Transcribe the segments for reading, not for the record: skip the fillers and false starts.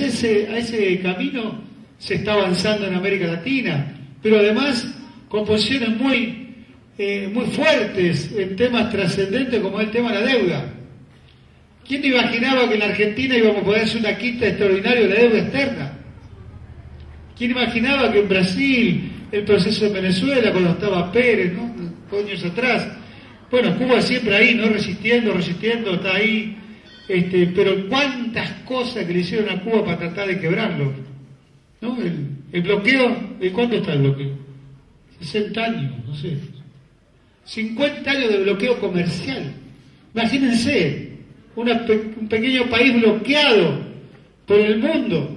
hacia a ese camino se está avanzando en América Latina, pero además con posiciones muy fuertes en temas trascendentes como el tema de la deuda. ¿Quién imaginaba que en la Argentina íbamos a poder hacer una quita extraordinaria de la deuda externa? ¿Quién imaginaba que en Brasil, el proceso en Venezuela, cuando estaba Pérez, ¿no? Años atrás? Bueno, Cuba siempre ahí, ¿no? Resistiendo, está ahí. Pero cuántas cosas que le hicieron a Cuba para tratar de quebrarlo, ¿no? El bloqueo, ¿de cuánto está el bloqueo? 60 años, no sé. 50 años de bloqueo comercial. Imagínense, un pequeño país bloqueado por el mundo,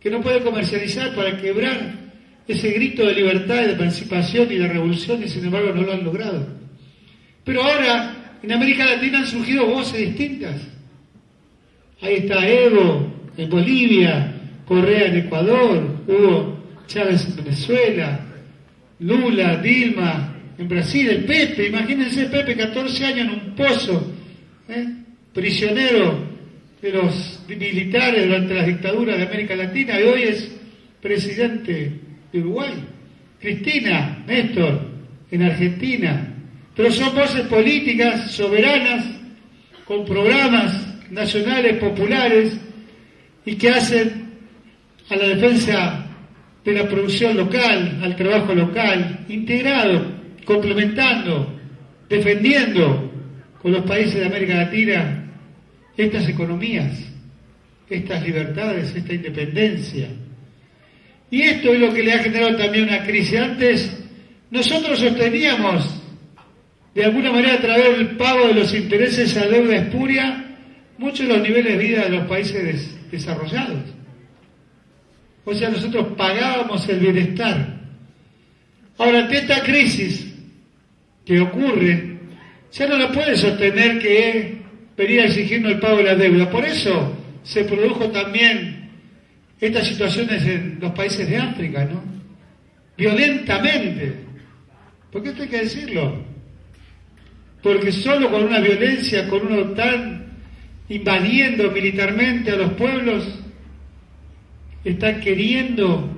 que no puede comercializar para quebrar ese grito de libertad, de emancipación y de revolución, y sin embargo no lo han logrado. Pero ahora, en América Latina han surgido voces distintas. Ahí está Evo en Bolivia, Correa en Ecuador, Hugo Chávez en Venezuela, Lula, Dilma en Brasil, el Pepe, imagínense Pepe, 14 años en un pozo, prisionero de los militares durante las dictaduras de América Latina, y hoy es presidente de Uruguay. Cristina, Néstor, en Argentina. Pero son voces políticas soberanas, con programas nacionales, populares, y que hacen a la defensa de la producción local, al trabajo local, integrado, complementando, defendiendo con los países de América Latina estas economías, estas libertades, esta independencia. Y esto es lo que le ha generado también una crisis. Antes nosotros sosteníamos, de alguna manera, a través del pago de los intereses a deuda espuria, muchos de los niveles de vida de los países desarrollados. O sea, nosotros pagábamos el bienestar. Ahora, ante esta crisis que ocurre, ya no la puede sostener que venir a exigirnos el pago de la deuda. Por eso se produjo también estas situaciones en los países de África, ¿no? Violentamente. Porque esto hay que decirlo. Porque solo con una violencia, con una OTAN invadiendo militarmente a los pueblos, están queriendo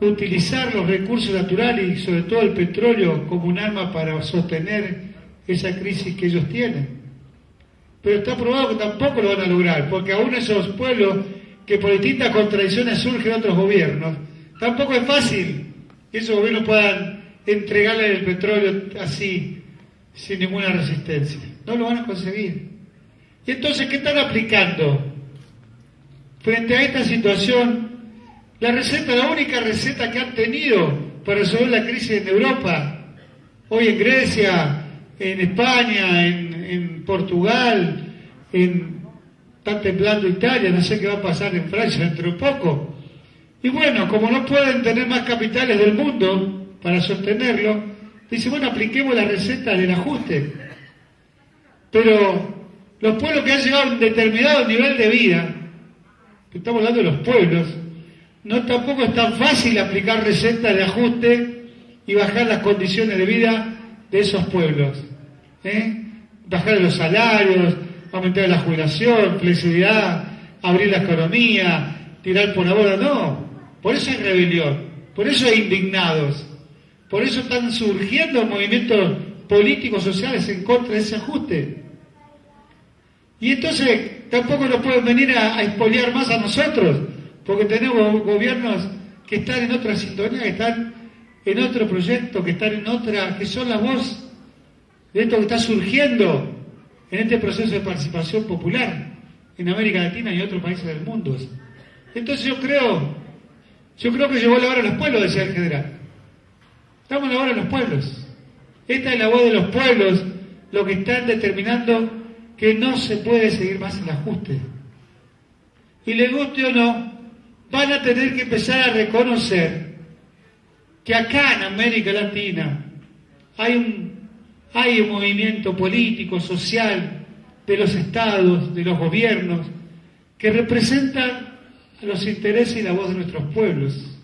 utilizar los recursos naturales y sobre todo el petróleo como un arma para sostener esa crisis que ellos tienen. Pero está probado que tampoco lo van a lograr, porque aún esos pueblos que por distintas contradicciones surgen otros gobiernos, tampoco es fácil que esos gobiernos puedan entregarle el petróleo así, sin ninguna resistencia. No lo van a conseguir. Y entonces, ¿qué están aplicando? Frente a esta situación, la única receta que han tenido para resolver la crisis en Europa, hoy en Grecia, en España, en Portugal, está temblando Italia, no sé qué va a pasar en Francia dentro de poco. Y bueno, como no pueden tener más capitales del mundo para sostenerlo, dice, bueno, apliquemos la receta del ajuste. Pero los pueblos que han llegado a un determinado nivel de vida, estamos hablando de los pueblos, no tampoco es tan fácil aplicar recetas de ajuste y bajar las condiciones de vida de esos pueblos. Bajar los salarios, aumentar la jubilación, flexibilidad, abrir la economía, tirar por la borda, no. Por eso hay rebelión, por eso hay indignados, por eso están surgiendo movimientos políticos, sociales en contra de ese ajuste. Y entonces tampoco nos pueden venir a expoliar más a nosotros, porque tenemos gobiernos que están en otra sintonía, que están en otro proyecto, que están en otra, que son la voz de esto que está surgiendo en este proceso de participación popular en América Latina y en otros países del mundo. Entonces yo creo que llegó la hora de los pueblos, decía el general. Estamos en la hora de los pueblos. Esta es la voz de los pueblos, lo que están determinando que no se puede seguir más el ajuste. Y les guste o no, van a tener que empezar a reconocer que acá en América Latina hay un movimiento político, social, de los estados, de los gobiernos, que representan los intereses y la voz de nuestros pueblos,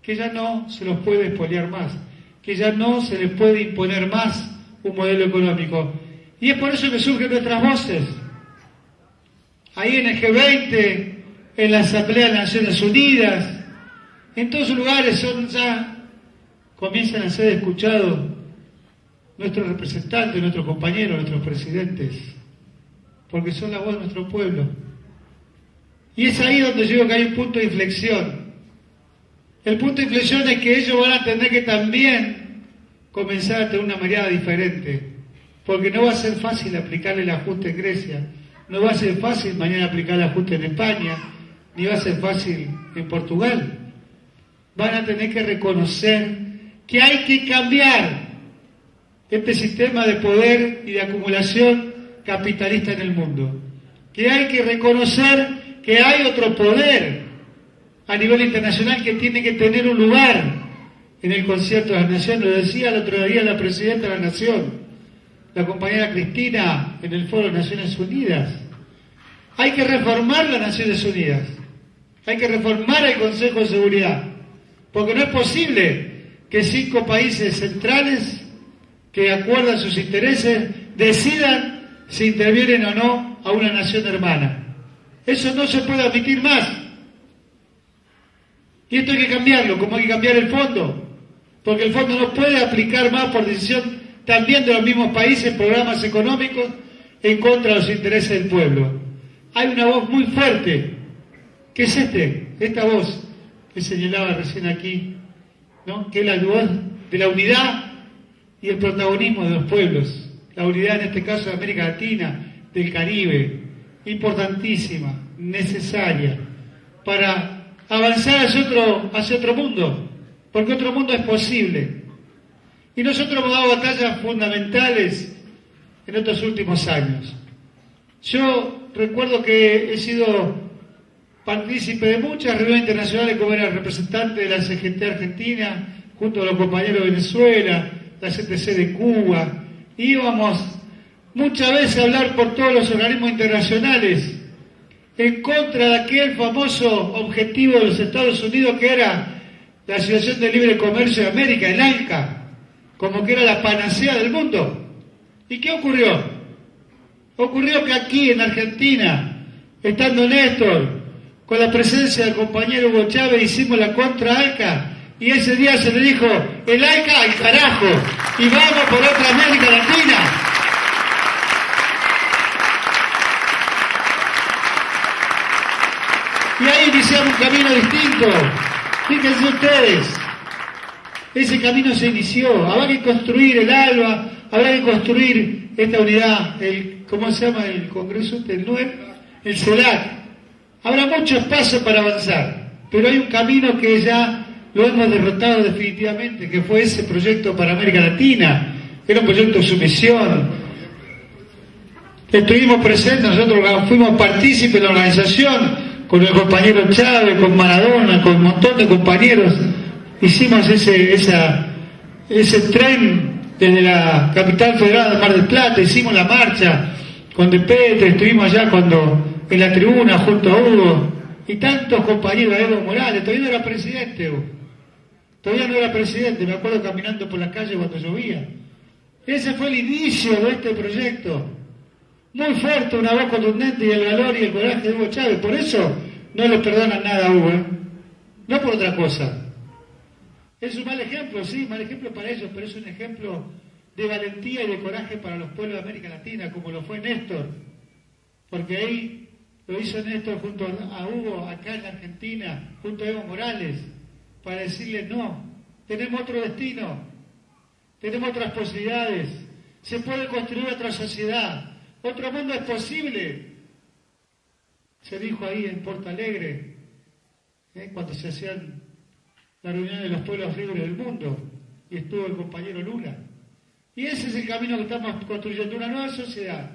que ya no se los puede expoliar más, que ya no se les puede imponer más un modelo económico. Y es por eso que surgen nuestras voces. Ahí en el G20, en la Asamblea de las Naciones Unidas, en todos los lugares comienzan a ser escuchados nuestros representantes, nuestros compañeros, nuestros presidentes, porque son la voz de nuestro pueblo. Y es ahí donde yo digo que hay un punto de inflexión. El punto de inflexión es que ellos van a tener que también comenzar a tener una mirada diferente, porque no va a ser fácil aplicar el ajuste en Grecia, no va a ser fácil mañana aplicar el ajuste en España, ni va a ser fácil en Portugal. Van a tener que reconocer que hay que cambiar este sistema de poder y de acumulación capitalista en el mundo, que hay que reconocer que hay otro poder a nivel internacional que tiene que tener un lugar en el concierto de las naciones. Lo decía el otro día la presidenta de la Nación, la compañera Cristina, en el Foro de Naciones Unidas. Hay que reformar las Naciones Unidas, hay que reformar el Consejo de Seguridad, porque no es posible que 5 países centrales que acuerdan sus intereses decidan si intervienen o no a una nación hermana. Eso no se puede admitir más. Y esto hay que cambiarlo, como hay que cambiar el fondo, porque el fondo no puede aplicar más por decisión también de los mismos países programas económicos en contra de los intereses del pueblo. Hay una voz muy fuerte, que es esta voz que señalaba recién aquí, ¿no? Que es la voz de la unidad y el protagonismo de los pueblos. La unidad en este caso de América Latina, del Caribe, importantísima, necesaria, para avanzar hacia otro mundo, porque otro mundo es posible. Y nosotros hemos dado batallas fundamentales en estos últimos años. Yo recuerdo que he sido partícipe de muchas reuniones internacionales, como era representante de la CGT Argentina, junto a los compañeros de Venezuela, la CTC de Cuba. Íbamos muchas veces a hablar por todos los organismos internacionales en contra de aquel famoso objetivo de los Estados Unidos que era la Asociación de Libre Comercio de América, el ALCA, como que era la panacea del mundo. ¿Y qué ocurrió? Ocurrió que aquí en Argentina, estando Néstor, con la presencia del compañero Hugo Chávez, hicimos la contra ALCA, y ese día se le dijo, el ALCA al carajo, y vamos por otra América Latina. Y ahí iniciamos un camino distinto. Fíjense ustedes, ese camino se inició. Habrá que construir el ALBA, habrá que construir esta unidad, ¿cómo se llama el Congreso? El CELAC. Habrá mucho espacio para avanzar, pero hay un camino que ya lo hemos derrotado definitivamente, que fue ese proyecto para América Latina. Era un proyecto de sumisión. Estuvimos presentes, nosotros fuimos partícipes de la organización, con el compañero Chávez, con Maradona, con un montón de compañeros. Hicimos ese tren desde la capital federal de Mar del Plata, hicimos la marcha con De Petre, estuvimos allá en la tribuna junto a Hugo y tantos compañeros, Evo Morales, todavía no era presidente, Hugo. Todavía no era presidente, me acuerdo caminando por la calle cuando llovía. Ese fue el inicio de este proyecto. Muy fuerte, una voz contundente y el valor y el coraje de Hugo Chávez. Por eso no le perdonan nada a Hugo, no por otra cosa. Es un mal ejemplo, sí, mal ejemplo para ellos, pero es un ejemplo de valentía y de coraje para los pueblos de América Latina, como lo fue Néstor. Porque ahí lo hizo Néstor junto a Hugo, acá en la Argentina, junto a Evo Morales, para decirle no, tenemos otro destino, tenemos otras posibilidades, se puede construir otra sociedad. Otro mundo es posible. Se dijo ahí en Porto Alegre, cuando se hacían las reuniones de los pueblos libres del mundo, y estuvo el compañero Lula. Y ese es el camino que estamos construyendo, una nueva sociedad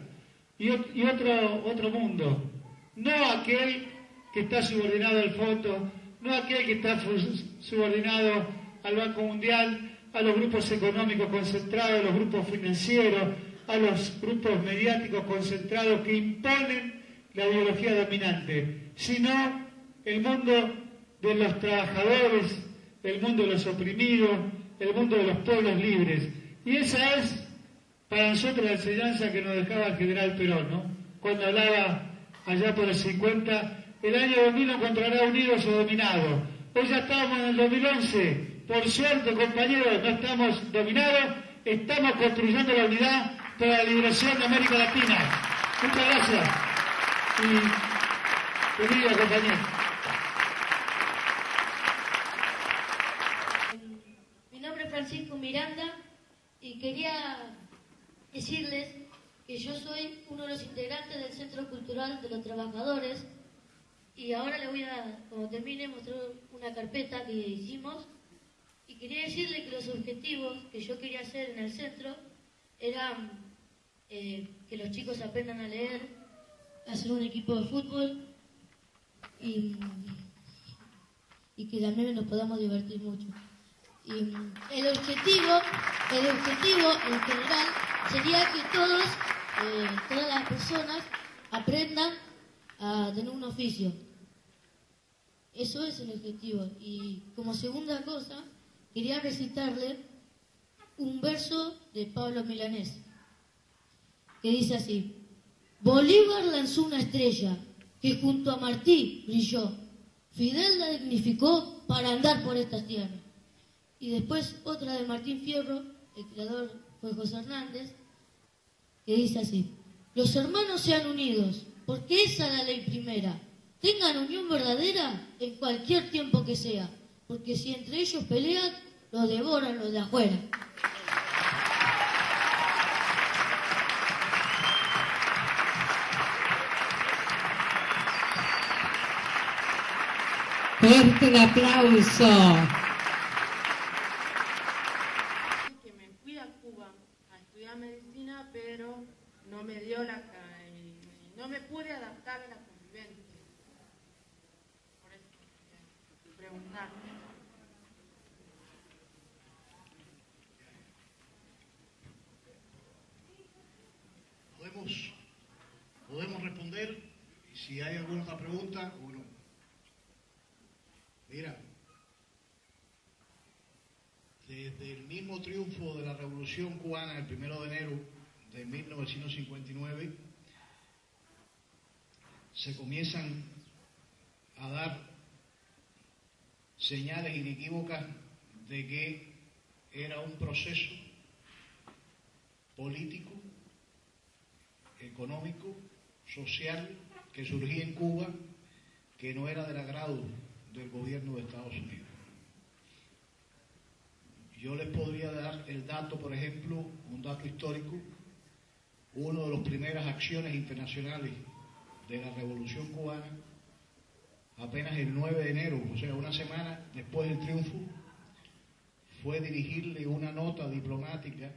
y otro mundo. No aquel que está subordinado al fondo, no aquel que está subordinado al Banco Mundial, a los grupos económicos concentrados, a los grupos financieros, a los grupos mediáticos concentrados que imponen la ideología dominante, sino el mundo de los trabajadores, el mundo de los oprimidos, el mundo de los pueblos libres. Y esa es para nosotros la enseñanza que nos dejaba el general Perón, ¿no? Cuando hablaba allá por el 50 el año 2000 nos encontrará unidos o dominados. Hoy ya estamos en el 2011. Por suerte, compañeros, no estamos dominados, estamos construyendo la unidad para la liberación de América Latina. Muchas gracias. Y feliz día, compañeros. Mi nombre es Francisco Miranda y quería decirles que yo soy uno de los integrantes del Centro Cultural de los Trabajadores y ahora les voy a, cuando termine, mostrar una carpeta que hicimos y quería decirles que los objetivos que yo quería hacer en el centro eran que los chicos aprendan a leer, hacer un equipo de fútbol y que también nos podamos divertir mucho. Y el objetivo en general sería que todas las personas aprendan a tener un oficio. Eso es el objetivo. Y como segunda cosa, quería recitarle un verso de Pablo Milanés, que dice así: Bolívar lanzó una estrella que junto a Martí brilló. Fidel la dignificó para andar por estas tierras. Y después otra de Martín Fierro, el creador fue José Hernández, que dice así: los hermanos sean unidos, porque esa es la ley primera. Tengan unión verdadera en cualquier tiempo que sea, porque si entre ellos pelean, los devoran los de afuera. Fuerte el aplauso. Que me fui a Cuba a estudiar medicina, pero no me dio no me pude adaptar a la convivencia. Por eso quería preguntar. Podemos responder, y si hay alguna otra pregunta, bueno. Mira, desde el mismo triunfo de la Revolución Cubana, el 1 de enero de 1959, se comienzan a dar señales inequívocas de que era un proceso político, económico, social, que surgía en Cuba, que no era del agrado del gobierno de Estados Unidos. Yo les podría dar el dato, por ejemplo, un dato histórico. Una de las primeras acciones internacionales de la Revolución Cubana, apenas el 9 de enero, o sea, una semana después del triunfo, fue dirigirle una nota diplomática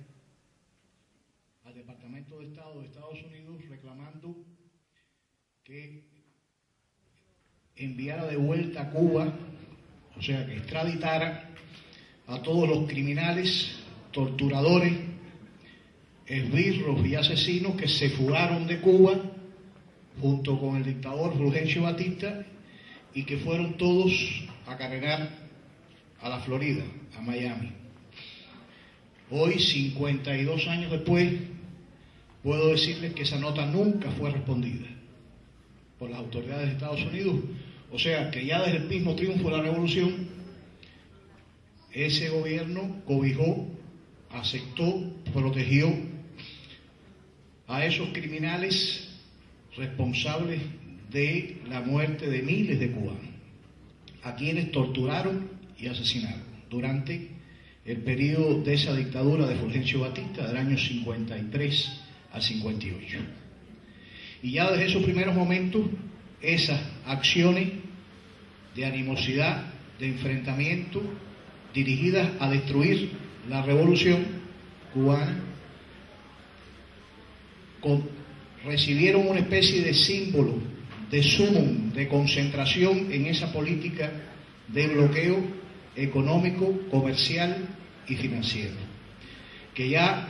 al Departamento de Estado de Estados Unidos reclamando que enviara de vuelta a Cuba, o sea, que extraditara a todos los criminales, torturadores, esbirros y asesinos que se fugaron de Cuba junto con el dictador Fulgencio Batista y que fueron todos a carrerar a la Florida, a Miami. Hoy, 52 años después, puedo decirles que esa nota nunca fue respondida por las autoridades de Estados Unidos. O sea, que ya desde el mismo triunfo de la Revolución, ese gobierno cobijó, aceptó, protegió a esos criminales responsables de la muerte de miles de cubanos, a quienes torturaron y asesinaron durante el periodo de esa dictadura de Fulgencio Batista del año 53 al 58. Y ya desde esos primeros momentos, esas acciones de animosidad, de enfrentamiento, dirigidas a destruir la revolución cubana, recibieron una especie de símbolo, de sumum, de concentración en esa política de bloqueo económico, comercial y financiero, que ya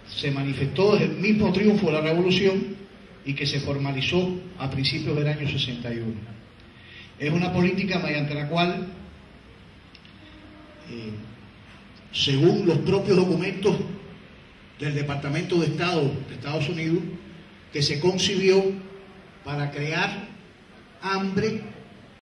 se manifestó desde el mismo triunfo de la revolución y que se formalizó a principios del año 61. Es una política mediante la cual, según los propios documentos del Departamento de Estado de Estados Unidos, que se concibió para crear hambre